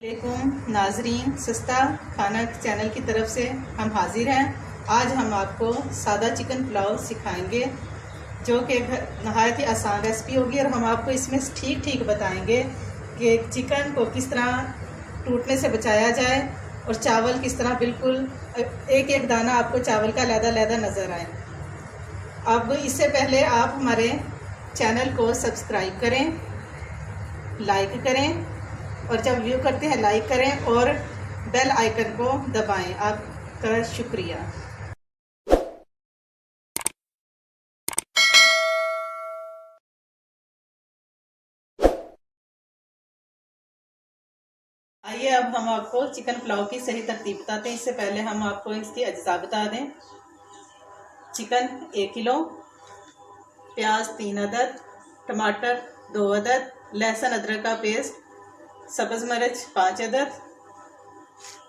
वालेकुम नाजरीन, सस्ता खाना चैनल की तरफ से हम हाजिर हैं। आज हम आपको सादा चिकन पुलाव सिखाएंगे जो कि नहायत ही आसान रेसिपी होगी और हम आपको इसमें ठीक बताएंगे कि चिकन को किस तरह टूटने से बचाया जाए और चावल किस तरह बिल्कुल एक एक दाना आपको चावल का लहदा नज़र आए। अब इससे पहले आप हमारे चैनल को सब्सक्राइब करें, लाइक करें और जब व्यू करते हैं लाइक करें और बेल आइकन को दबाएं। आपका शुक्रिया। आइए अब हम आपको चिकन पुलाव की सही तरतीब बताते हैं। इससे पहले हम आपको इसकी अज्जा बता दें। चिकन 1 किलो, प्याज 3 अदद, टमाटर 2 अदद, लहसुन अदरक का पेस्ट, सब्ज़ मिर्च 5 अदद,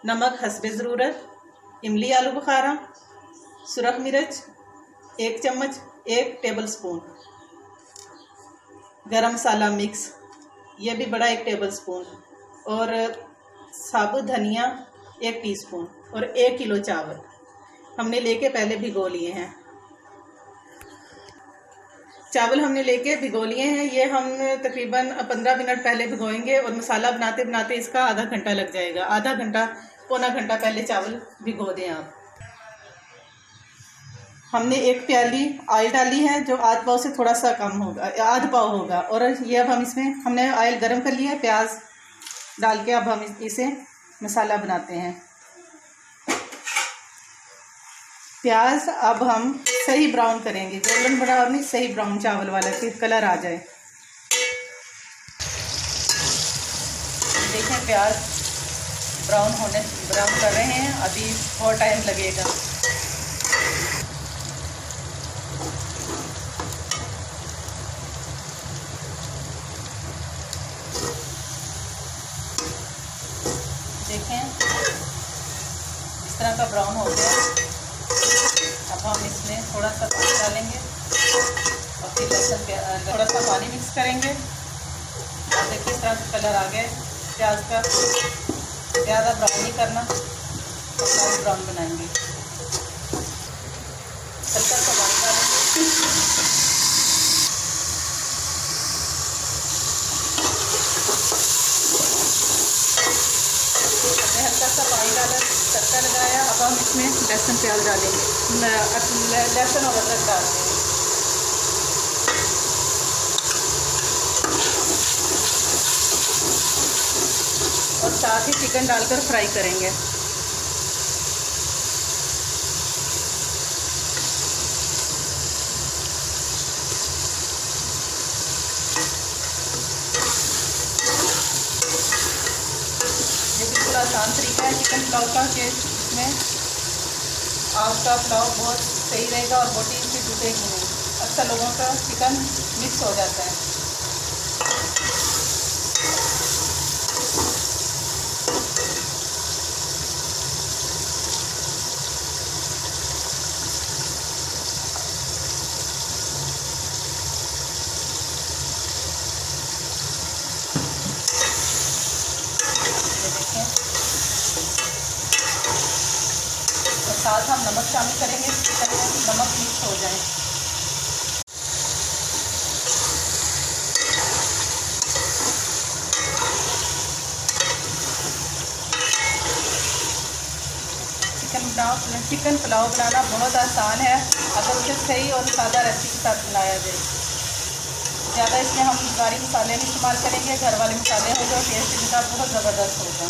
नमक हस्बे ज़रूरत, इमली आलू बुखारा, सुरख मिर्च 1 चम्मच 1 टेबल स्पून, गरम मसाला मिक्स ये भी बड़ा 1 टेबल स्पून और साबुत धनिया 1 टीस्पून और 1 किलो चावल हमने लेके पहले भिगो लिए हैं। चावल हमने लेके भिगो लिए हैं। ये हम तकरीबन 15 मिनट पहले भिगोएंगे और मसाला बनाते बनाते इसका आधा घंटा लग जाएगा। आधा घंटा पौना घंटा पहले चावल भिगो दें आप। हमने 1 प्याली ऑयल डाली है जो आध पाव से थोड़ा सा कम होगा, आध पाव होगा। और ये अब हम इसमें हमने ऑयल गर्म कर लिया है। प्याज डाल के अब हम इसे मसाला बनाते हैं। प्याज अब हम सही ब्राउन करेंगे, गोल्डन ब्राउन नहीं, सही ब्राउन चावल वाला कि कलर आ जाए। देखें प्याज ब्राउन कर रहे हैं, अभी और टाइम लगेगा। देखें इस तरह का ब्राउन हो गया। अब हम इसमें थोड़ा सा पानी डालेंगे और फिर लहसुन थोड़ा सा पानी मिक्स करेंगे। और देखिए इस तरह का कलर आ गया प्याज का। ज़्यादा ब्राउन नहीं करना, और ब्राउन बनाएंगे। हल्का सा पानी डालेंगे। हमने हल्का सा पानी डाला, तड़का लगाया। अब हम इसमें लहसुन प्याज डालेंगे, लहसुन और अदरक डालते हैं। और साथ ही चिकन डालकर फ्राई करेंगे। ये बिल्कुल आसान तरीका है चिकन पुलाव का कि इसमें आपका पुलाव बहुत सही रहेगा और बोटी इसकी टूटेगी नहीं। अक्सर लोगों का चिकन मिक्स हो जाता है। साथ हम नमक शामिल करेंगे, चिकन में नमक मिक्स हो जाए। चिकन पुलाव बनाना बहुत आसान है अगर उसे सही और सादा रेसिपी के साथ बनाया जाए। ज़्यादा इसमें हम भारी मसाले नहीं इस्तेमाल करेंगे, घर वाले मसाले होंगे और टेस्ट इनका बहुत ज़बरदस्त होगा।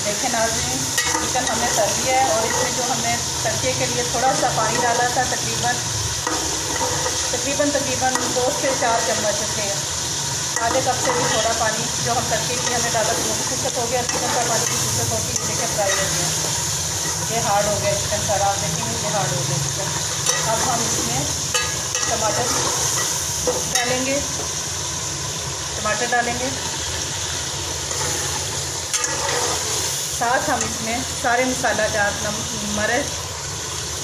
देखें नाज़रीन, चिकन हमने तल लिया है और इसमें जो हमने तड़के के लिए थोड़ा सा पानी डाला था, तकरीबन 2 से 4 चम्मच थे। आधे कप से भी थोड़ा पानी जो हम तड़के के लिए हमने डाला था वो भी खुशक हो गया। चिकन का पानी भी खुशक होगी। देखें फ्राई हो गया, ये हार्ड हो गया चिकन सारा। आप देखेंगे ये हार्ड हो गया चिकन। अब हम इसमें टमाटर डालेंगे। साथ हम इसमें सारे मसाला डाल, मिर्च,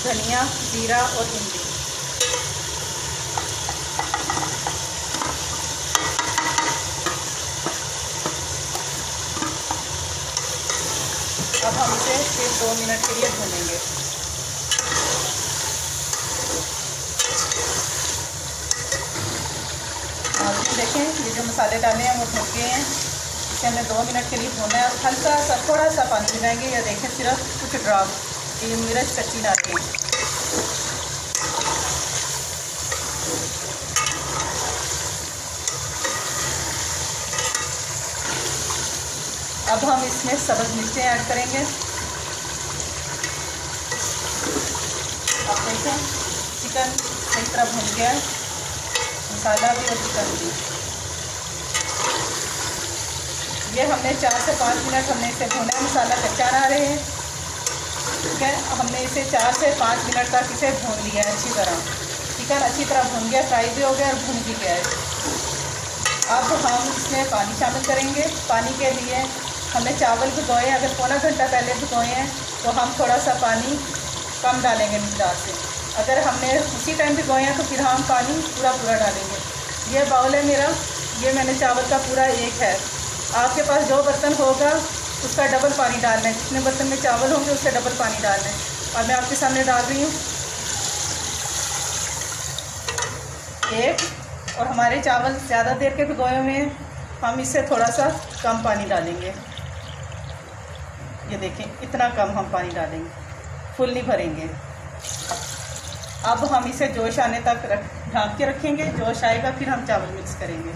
धनिया, जीरा और इमली। अब हम इसे सिर्फ 2 मिनट के लिए भूनेंगे। देखें, ये जो मसाले डाले हैं वो भुन गए हैं। इसे हमें 2 मिनट के लिए भूनना है और हल्का सा थोड़ा सा पानी मिलाएंगे। या देखें, सिर्फ कुछ ड्रॉप, ये मिर्च कच्ची डालते हैं। अब हम इसमें सब्ज़ मिर्चें ऐड करेंगे। अब देखें, चिकन सही तरह भुन गया है, मसाला भी और चिकन भी। ये हमने 4 से 5 मिनट हमने इसे भुना, मसाला कच्चा ना रहे। ठीक है, हमने इसे 4 से 5 मिनट तक इसे भून लिया है अच्छी तरह। चिकन अच्छी तरह भुन गया, फ्राई भी हो गया और भुन भी गया है। अब हम इसमें पानी शामिल करेंगे। पानी के लिए हमने चावल भिगोए हैं, अगर पौना घंटा पहले भिगोए हैं तो हम थोड़ा सा पानी कम डालेंगे मिकदार से। अगर हमने उसी टाइम भिगोए हैं तो फिर हम पानी पूरा डालेंगे। ये बाउल है मेरा, ये मैंने चावल का पूरा एक है। आपके पास जो बर्तन होगा उसका डबल पानी डालना है, जितने बर्तन में चावल होंगे उससे डबल पानी डालना है। और मैं आपके सामने डाल रही हूँ एक। और हमारे चावल ज़्यादा देर के भिगोए हुए हैं, हम इससे थोड़ा सा कम पानी डालेंगे। ये देखें, इतना कम हम पानी डालेंगे, फुल नहीं भरेंगे। अब हम इसे जोश आने तक ढाँप के रखेंगे। जोश आएगा फिर हम चावल मिक्स करेंगे।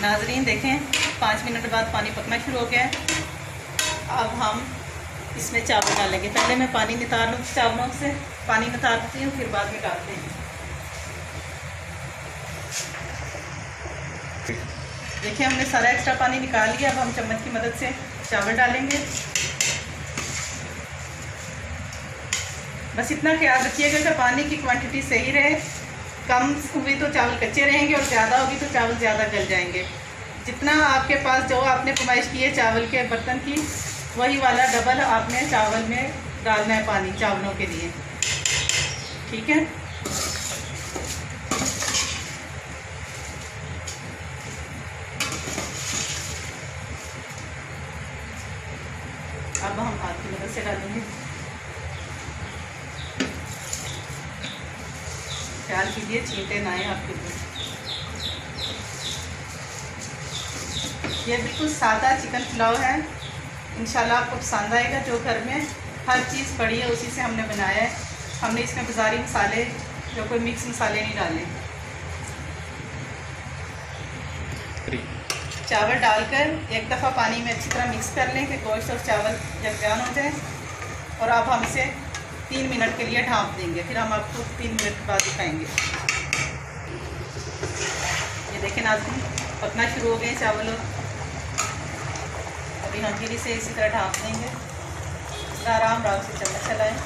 नाजरीन देखें, 5 मिनट बाद पानी पकना शुरू हो गया है। अब हम इसमें चावल डालेंगे। पहले मैं पानी नितार लूँ, चावलों से पानी नितारती हूँ, फिर बाद में डालते हैं। देखिए, हमने सारा एक्स्ट्रा पानी निकाल लिया। अब हम चम्मच की मदद से चावल डालेंगे। बस इतना ख्याल रखिएगा कि पानी की क्वांटिटी सही रहे। कम हुई तो चावल कच्चे रहेंगे और ज़्यादा होगी तो चावल ज़्यादा गल जाएंगे। जितना आपके पास जो आपने फरमाइश की है चावल के बर्तन की, वही वाला डबल आपने चावल में डालना है पानी चावलों के लिए। ठीक है, अब हम हाथ की मदद से डालेंगे। ख्याल कीजिए छींटे ना आए आपके ऊपर। ये बिल्कुल सादा चिकन पुलाव है। इंशाल्लाह आपको पसंद आएगा। जो घर में हर चीज़ पड़ी है उसी से हमने बनाया है। हमने इसमें बाज़ारी मसाले, जो कोई मिक्स मसाले नहीं डाले। चावल डालकर एक दफ़ा पानी में अच्छी तरह मिक्स कर लें कि गोश्त और चावल यकजान हो जाए। और अब हम इसे 3 मिनट के लिए ढाँप देंगे। फिर हम आपको 3 मिनट बाद दिखाएंगे। ये देखें नाज़रीन, पकना शुरू हो गए चावल। अभी हम फिर इसे इसी तरह ढाँप देंगे। आराम से चम्मच चलाएँ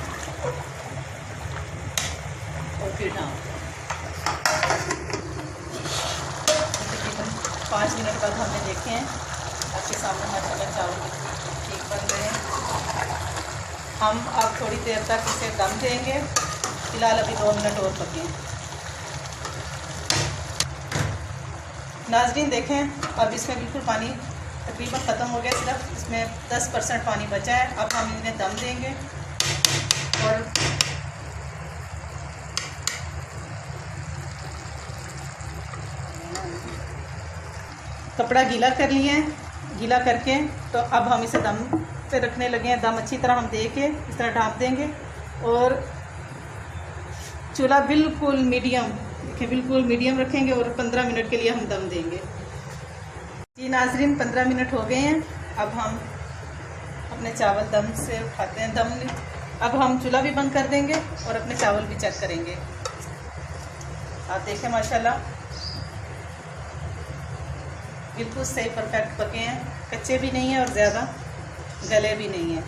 और फिर ढाँप। 5 मिनट बाद हमने देखे हैं, आपके सामने माशाल्लाह चावल ठीक बन रहे हैं। हम अब थोड़ी देर तक इसे दम देंगे। फ़िलहाल अभी 2 मिनट और पकें। नाज़रीन देखें, अब इसमें बिल्कुल पानी तकरीबन ख़त्म हो गया। सिर्फ इसमें 10% पानी बचा है। अब हम इन्हें दम देंगे और कपड़ा गीला कर लिए हैं। गीला करके तो अब हम इसे दम पे रखने लगे हैं। दम अच्छी तरह हम दे के इस तरह ढाँप देंगे और चूल्हा बिल्कुल मीडियम, देखिए बिल्कुल मीडियम रखेंगे और 15 मिनट के लिए हम दम देंगे। जी नाज़रीन, 15 मिनट हो गए हैं। अब हम अपने चावल दम से उठाते हैं। अब हम चूल्हा भी बंद कर देंगे और अपने चावल भी चेक करेंगे। आप देखें माशाल्लाह बिल्कुल सही परफेक्ट पके हैं, कच्चे भी नहीं हैं और ज़्यादा गले भी नहीं हैं।